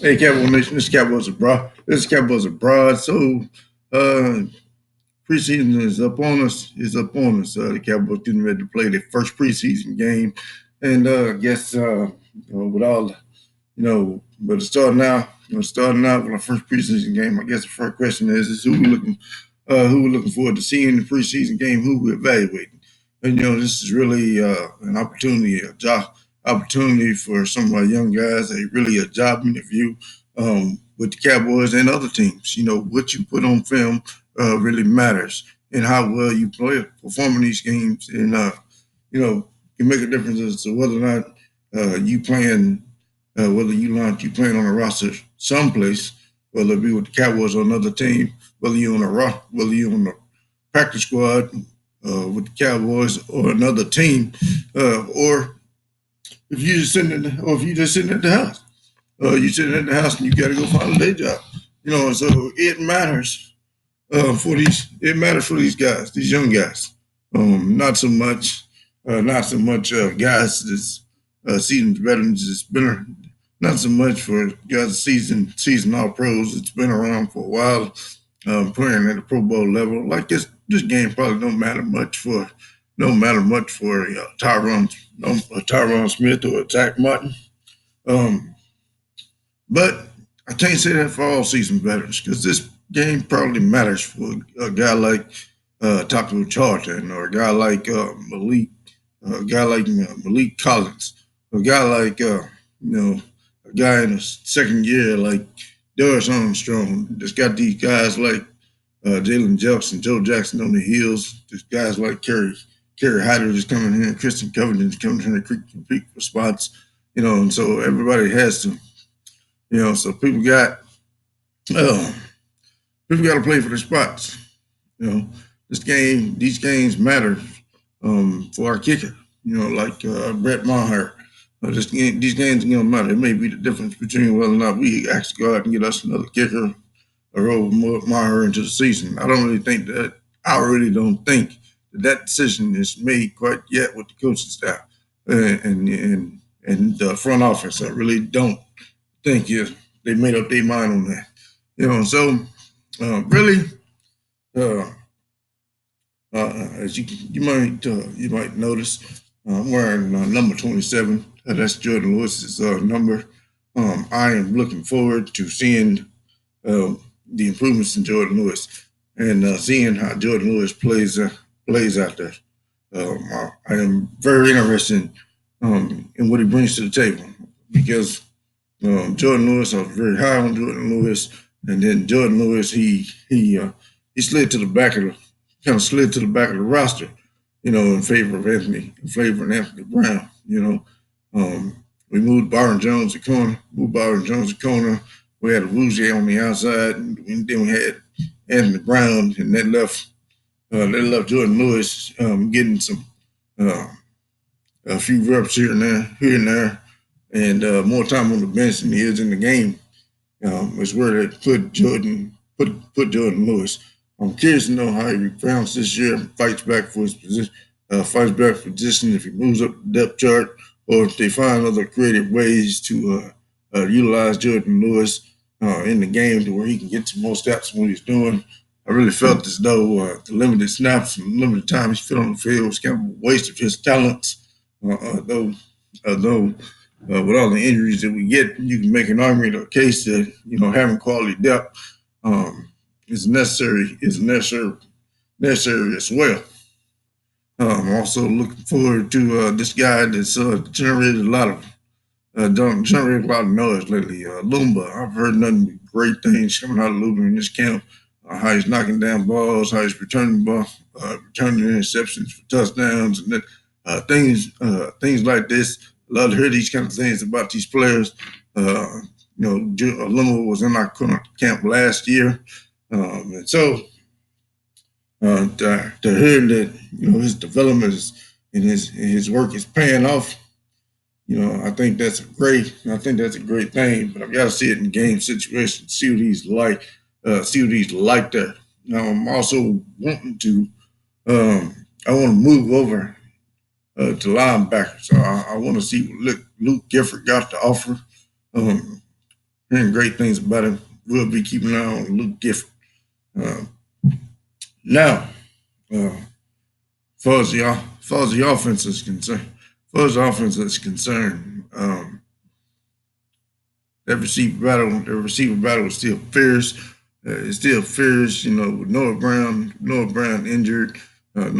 Hey, Cowboy Nation, this is Cowboys abroad. This is Cowboys abroad. So, uh, preseason is up on us. Is up on us. The Cowboys getting ready to play their first preseason game, and I guess with all but starting out, starting out with our first preseason game. I guess the first question is who we're looking forward to seeing in the preseason game, who we're evaluating, and this is really an opportunity, a job opportunity for some of our young guys, a job interview with the Cowboys and other teams. What you put on film really matters, and how well you perform in these games, and can make a difference as to whether or not you playing, you playing on a roster someplace, whether it be with the Cowboys or another team, whether you're on the practice squad with the Cowboys or another team, or if you just sitting at the house. You sitting at the house and you got to go find a day job. So it matters it matters for these guys, these young guys. Not so much guys that's seasoned veterans. It's been not so much for guys seasoned all pros. It's been around for a while, playing at a Pro Bowl level. Like this game probably don't matter much for Tyron Smith or Zach Martin. Um, but I can't say that for all season veterans because this game probably matters for a guy like Taco Charlton or a guy like Malik Collins, a guy like a guy in the second year like Darius Armstrong. Just got these guys like Jalen Jefferson, Joe Jackson on the heels. Just guys like Kerry Hyder just coming in, Christian Covington coming in to compete for spots. And so everybody has to. So uh, people got to play for their spots. These games matter for our kicker. Like Brett Maher. These games matter. It may be the difference between whether or not we actually go out and get us another kicker or roll Maher into the season. I really don't think that decision is made quite yet with the coaching staff and the front office. I really don't think they made up their mind on that. So really, uh, as you might notice, I'm wearing number 27. That's Jordan Lewis's number. I am looking forward to seeing the improvements in Jordan Lewis and seeing how Jordan Lewis plays out there. I am very interested in what he brings to the table because Jordan Lewis, I was very high on Jordan Lewis, and then Jordan Lewis, he slid to the back of the kind of slid to the back of the roster, in favor of Anthony Brown. We moved Byron Jones to corner, We had a Rougier on the outside, and then we had Anthony Brown, and that left Jordan Lewis getting uh, a few reps here and there, and more time on the bench than he is in the game. Is where they put Jordan Lewis. I'm curious to know how he rebounds this year, fights back for his position, if he moves up the depth chart, or if they find other creative ways to utilize Jordan Lewis in the game to where he can get some more steps in what he's doing. I really felt as though the limited snaps and limited time he spent on the field was kind of a waste of his talents. Though with all the injuries that we get, you can make an argument or a case that having quality depth is necessary as well. I'm also looking forward to this guy that's generated a lot of noise lately. Lumba, I've heard nothing but great things coming out of Lumba in this camp. How he's knocking down balls, how he's returning interceptions for touchdowns, and things like this. I love to hear these kind of things about these players. Lumba was in our camp last year, and so to hear that his development and his work is paying off. I think that's a great thing, but I've got to see it in game situations, see what he's like there. Now I'm also wanting to I want to move over to linebacker. So I want to see what Luke Gifford got to offer. Um, hearing great things about him. We'll be keeping an eye on Luke Gifford. Uh, Now, uh, far as the offense is concerned, the receiver battle is still fierce. It's still fierce, with Noah Brown injured, and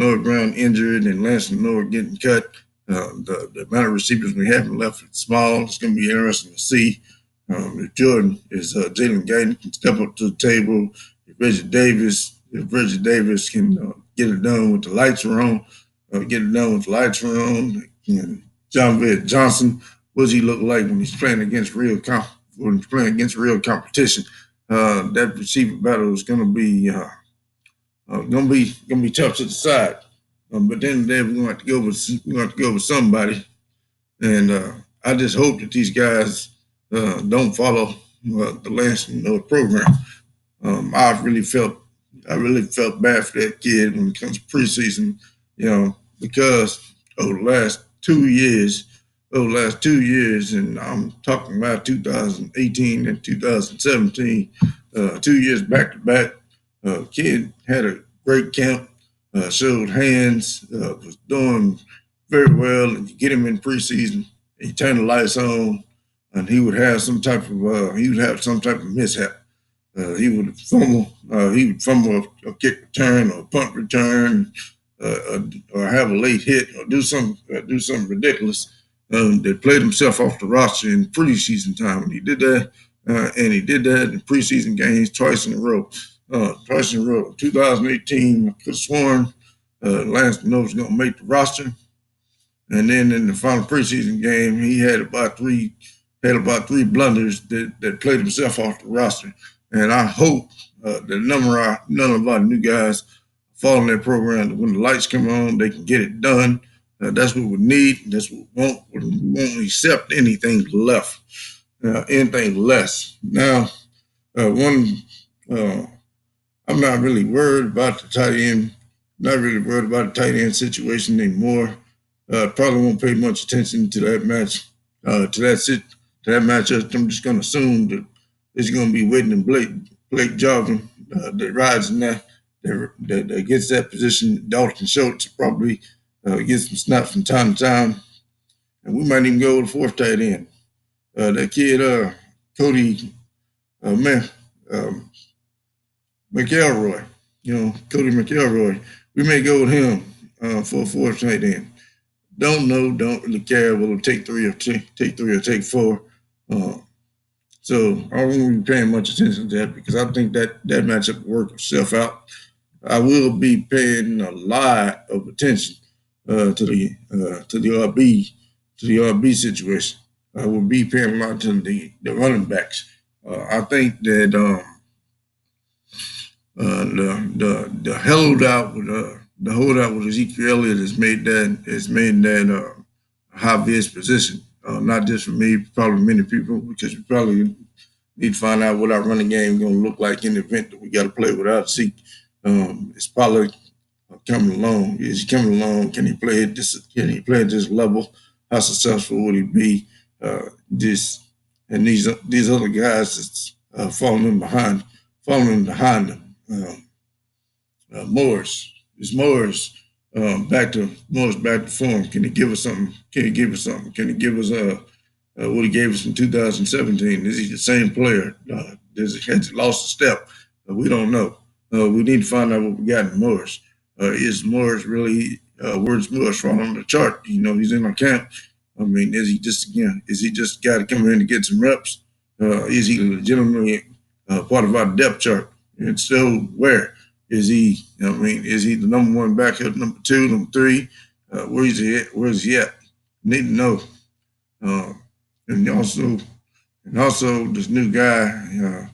Lance Noah getting cut. The amount of receivers we have left is small. It's going to be interesting to see if Jalen Gayton can step up to the table. If Reggie Davis can get it done with the lights are on, And John Vitt Johnson, what does he look like when he's playing against real competition? That receiver battle is gonna be tough to decide. But then we're gonna have to go with somebody, and I just hope that these guys don't follow the Lance program. I really felt bad for that kid when it comes to preseason, because over the last 2 years, and I'm talking about 2018 and 2017, 2 years back to back. Kid had a great camp, showed hands, was doing very well, and you get him in preseason, and you turn the lights on, and he would have some type of mishap. He would fumble a kick return or a punt return, or have a late hit or do something ridiculous. That played himself off the roster in preseason time, and he did that. In preseason games twice in a row. 2018, I could have sworn Lance Noah was going to make the roster, and then in the final preseason game, he had about three blunders that played himself off the roster. And I hope that none of our new guys fall in that program. When the lights come on, they can get it done. That's what we need. That's what we want. We won't accept anything less. Now, one, I'm not really worried about the tight end. Not really worried about the tight end situation anymore. Probably won't pay much attention to that match. To that matchup, I'm just going to assume that it's going to be Whitney and Blake Jarvin that rides in that gets that position. Dalton Schultz probably gets some snaps from time to time, and we might even go with the fourth tight end. That kid, Cody McElroy. Cody McElroy. We may go with him for a fourth tight end. Don't really care. Will it take three or take four? So I won't be paying much attention to that because I think that matchup will work itself out. I will be paying a lot of attention to the RB situation. I will be paying a lot to the running backs. I think that the holdout with Ezekiel Elliott has made that obvious position. Not just for me, probably many people, because we probably need to find out what our running game is going to look like in the event that we got to play without Zeke. It's probably coming along. Is he coming along? Can he play at this level? How successful would he be? These other guys that's following behind them. Morris back to form. Can he give us something? Can he give us what he gave us in 2017? Is he the same player? Has he lost a step? We don't know. We need to find out what we got in Morris. Is Morris really where's Morris fall on the chart? He's in our camp. I mean, is he just a guy to come in and get some reps? Is he legitimately part of our depth chart? And so where? Is he the number one backup, number two, number three? Where is he at? Where is he at? Need to know. And also this new guy,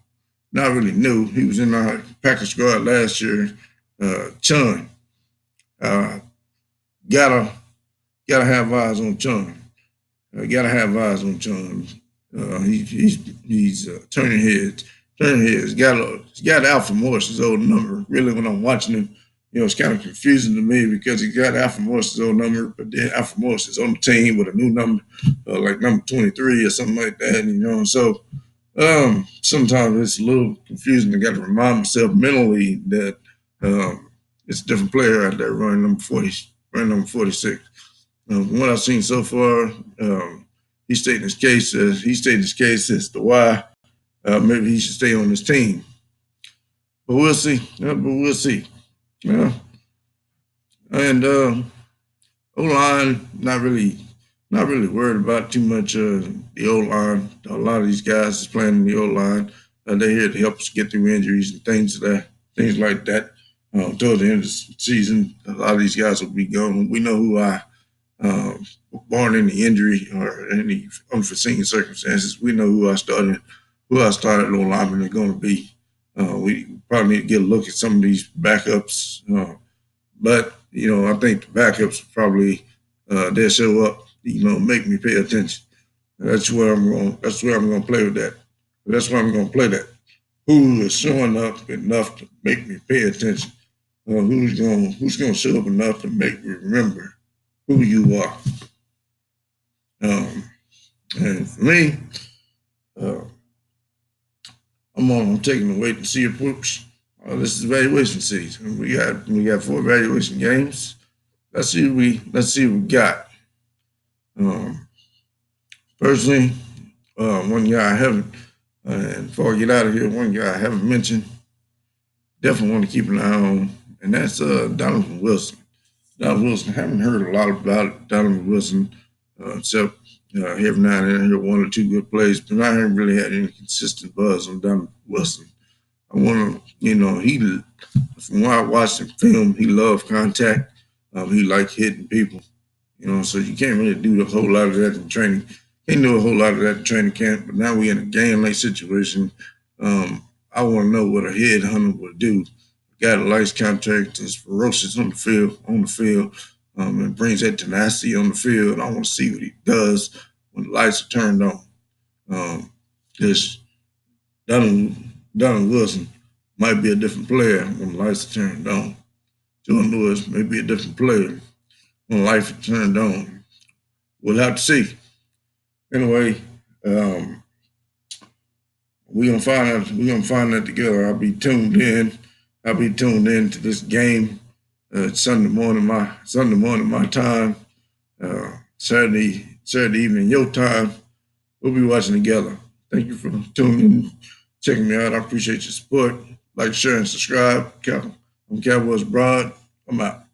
not really new. He was in our Packers squad last year. Chun. Gotta have eyes on Chun. He's turning heads. He's got Alpha Morris's old number. Really, when I'm watching him, it's kind of confusing to me because he got Alpha Morris's old number, but then Alpha Morris is on the team with a new number, like number 23 or something like that. So Sometimes it's a little confusing. I got to remind myself mentally that it's a different player out there running number 40, running number 46. From what I've seen so far, he stated his case as to why maybe he should stay on this team. But we'll see. But we'll see. Yeah. And O line, not really worried about too much. The O line, a lot of these guys is playing in the O line. They're here to help us get through injuries and things like that. Towards the end of the season, a lot of these guys will be gone. We know who uh, barring any injury or any unforeseen circumstances, we know who our starting O lineman is going to be. We probably need to get a look at some of these backups. But I think the backups probably they'll show up. Make me pay attention. That's where I'm going. That's where I'm going to play with that. That's where I'm going to play that. Who is showing up enough to make me pay attention? Who's going to show up enough to make me remember who you are? And for me, uh, I'm taking the wait and see approach. This is evaluation season. We got 4 evaluation games. Let's see what we got. Um, Personally, one guy I haven't, and before I get out of here, one guy I haven't mentioned, definitely want to keep an eye on, and that's Donovan Wilson. Donovan Wilson, I haven't heard a lot about Donovan Wilson, except every now and then I hear 1 or 2 good plays, but I haven't really had any consistent buzz on Donovan Wilson. I want to, from what I watched him film, he loved contact. He liked hitting people. So you can't really do a whole lot of that in training. Can't do a whole lot of that in training camp. But now we're in a game-like situation. I want to know what a headhunter would do. A guy that likes contact, is ferocious on the field, and brings that tenacity on the field. I want to see what he does when the lights are turned on. Because Donald Wilson might be a different player when the lights are turned on. Jordan Lewis may be a different player when the lights are turned on. We'll have to see. Anyway, we're gonna find out. We're gonna find that together. I'll be tuned in. I'll be tuned in to this game. Sunday morning my time. Saturday evening your time. We'll be watching together. Thank you for tuning in, checking me out. I appreciate your support. Like, share, and subscribe. I'm Cowboys Broad. I'm out.